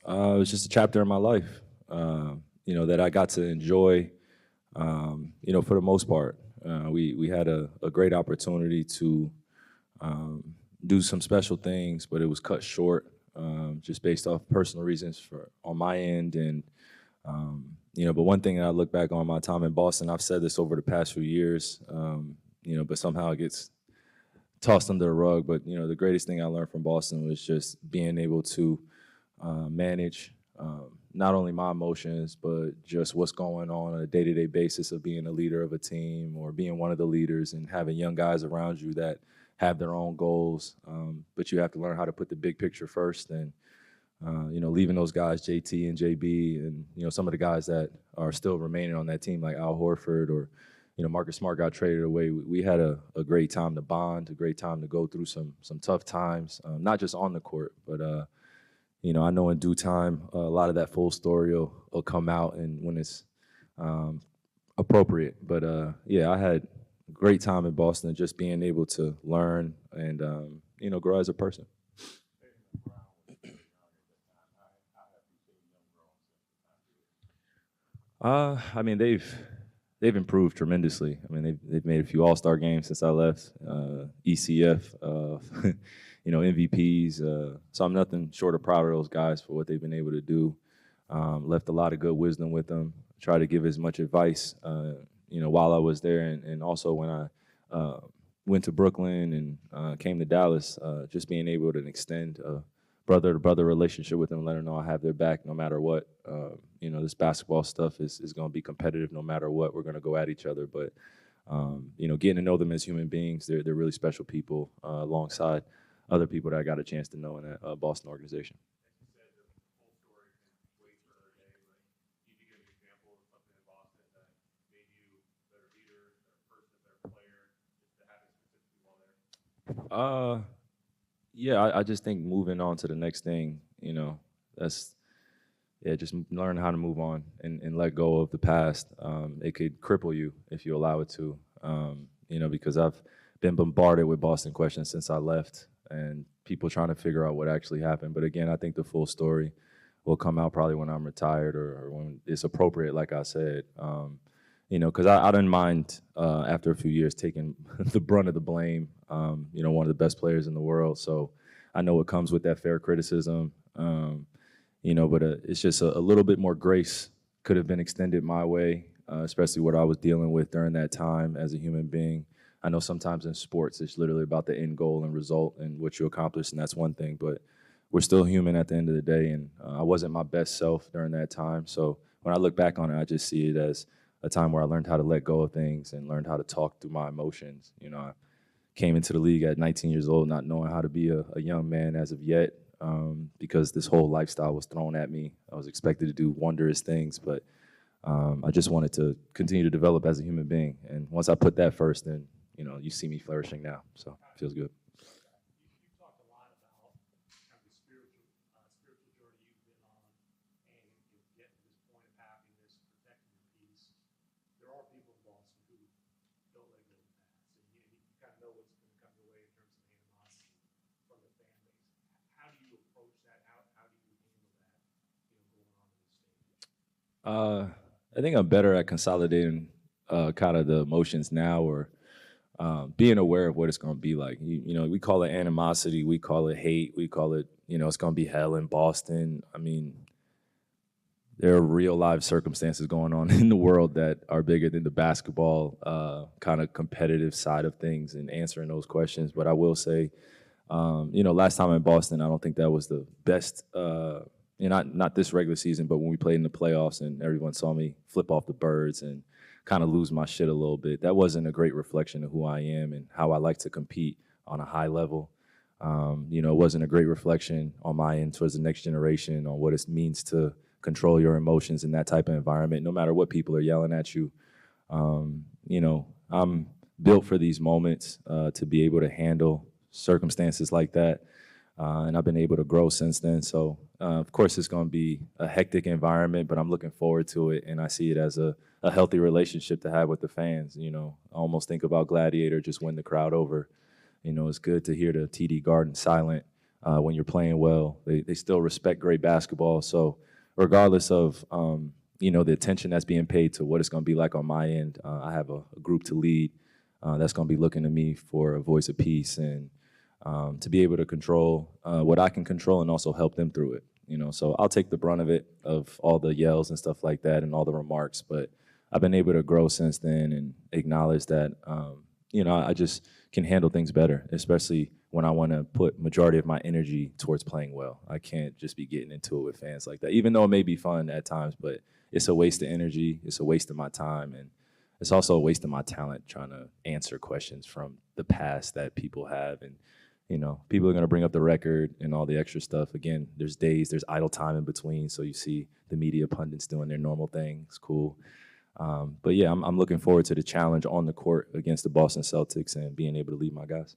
It was just a chapter in my life, that I got to enjoy, for the most part. We had a great opportunity to do some special things, but it was cut short just based off personal reasons on my end. And but one thing that I look back on my time in Boston, I've said this over the past few years, but somehow it gets tossed under the rug. But the greatest thing I learned from Boston was just being able to manage not only my emotions, but just what's going on a day-to-day basis of being a leader of a team or being one of the leaders and having young guys around you that have their own goals. But you have to learn how to put the big picture first. And, leaving those guys, JT and JB, and, some of the guys that are still remaining on that team like Al Horford or, Marcus Smart got traded away. We had a great time to bond, a great time to go through some tough times, not just on the court, but I know in due time, a lot of that full story will come out and when it's appropriate. But I had a great time in Boston, just being able to learn and grow as a person. I mean, they've improved tremendously. I mean, they've made a few All-Star games since I left, ECF, MVPs. So I'm nothing short of proud of those guys for what they've been able to do. Left a lot of good wisdom with them. Try to give as much advice, while I was there, and also when I went to Brooklyn and came to Dallas, just being able to extend a brother-to-brother relationship with them, let them know I have their back no matter what. This basketball stuff is going to be competitive no matter what. We're going to go at each other, but getting to know them as human beings, they're really special people alongside other people that I got a chance to know in that Boston organization. Yeah, I just think moving on to the next thing, that's just learn how to move on and let go of the past. It could cripple you if you allow it to, because I've been bombarded with Boston questions since I left and people trying to figure out what actually happened. But again, I think the full story will come out probably when I'm retired or when it's appropriate, like I said. Because I didn't mind after a few years taking the brunt of the blame. One of the best players in the world, so I know it comes with that fair criticism. But it's just a little bit more grace could have been extended my way, especially what I was dealing with during that time as a human being. I know sometimes in sports it's literally about the end goal and result and what you accomplish, and that's one thing. But we're still human at the end of the day, and I wasn't my best self during that time. So when I look back on it, I just see it as a time where I learned how to let go of things and learned how to talk through my emotions. I came into the league at 19 years old, not knowing how to be a young man as of yet, because this whole lifestyle was thrown at me. I was expected to do wondrous things, but I just wanted to continue to develop as a human being. And once I put that first, then you see me flourishing now. So it feels good. I think I'm better at consolidating kind of the emotions now, or being aware of what it's going to be like. We call it animosity, we call it hate, we call it, it's going to be hell in Boston. I mean, there are real live circumstances going on in the world that are bigger than the basketball kind of competitive side of things and answering those questions. But I will say, last time in Boston, I don't think that was the best. Not this regular season, but when we played in the playoffs and everyone saw me flip off the birds and kind of lose my shit a little bit. That wasn't a great reflection of who I am and how I like to compete on a high level. It wasn't a great reflection on my end towards the next generation on what it means to control your emotions in that type of environment, no matter what people are yelling at you. I'm built for these moments to be able to handle circumstances like that. And I've been able to grow since then. So, of course, it's going to be a hectic environment, but I'm looking forward to it. And I see it as a healthy relationship to have with the fans. I almost think about Gladiator, just win the crowd over. It's good to hear the TD Garden silent when you're playing well. They still respect great basketball. So regardless of the attention that's being paid to what it's going to be like on my end, I have a group to lead that's going to be looking to me for a voice of peace and to be able to control what I can control and also help them through it. So I'll take the brunt of it, of all the yells and stuff like that and all the remarks. But I've been able to grow since then and acknowledge that, I just can handle things better, especially when I want to put majority of my energy towards playing well. I can't just be getting into it with fans like that, even though it may be fun at times, but it's a waste of energy. It's a waste of my time. And it's also a waste of my talent trying to answer questions from the past that people have. And people are going to bring up the record and all the extra stuff. Again, there's idle time in between. So you see the media pundits doing their normal thing. It's cool. But yeah, I'm looking forward to the challenge on the court against the Boston Celtics and being able to lead my guys.